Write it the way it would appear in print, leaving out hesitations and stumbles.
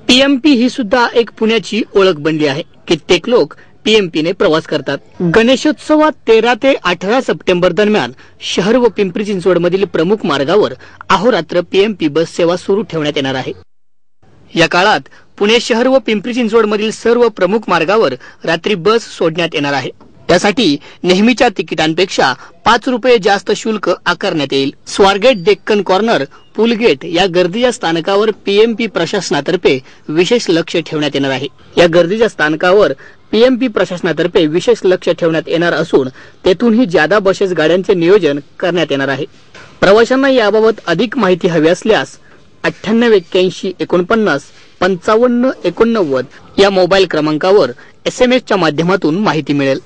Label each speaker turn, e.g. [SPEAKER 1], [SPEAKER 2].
[SPEAKER 1] PMP ही सुद्धा एक पुण्याची ओळख बनली आहे। कित्येक लोक पीएमपीने प्रवास करतात। गणेशोत्सवात 13 ते 18 सप्टेंबर दरम्यान शहर व पिंपरी चिंचवड मधील प्रमुख मार्गावर अहोरात्र पीएमपी बस सेवा सुरू ठेवण्यात येणार आहे। या काळात पुणे शहर व पिंपरी चिंचवड मधील सर्व प्रमुख मार्गावर रात्री बस सोडण्यात येणार आहे। त्यासाठी नेहमीच्या तिकिटांपेक्षा 5 रुपये जास्त शुल्क आकारण्यात येईल। स्वारगेट, डेक्कन कॉर्नर, पुलगेट या गर्दीच्या स्थानकावर पीएमपी प्रशासनातर्फे विशेष लक्ष ठेवण्यात येणार आहे। या गर्दीच्या स्थानकावर पीएमपी प्रशासनातर्फे विशेष लक्ष ठेवण्यात येणार असून तेथूनही ज्यादा बसेस गाड्यांचे नियोजन करण्यात येणार आहे। प्रवाशांना याबाबत अधिक माहिती हवी असल्यास 9881495589 या मोबाईल क्रमांकावर SMS च्या माध्यमातून माहिती मिळेल।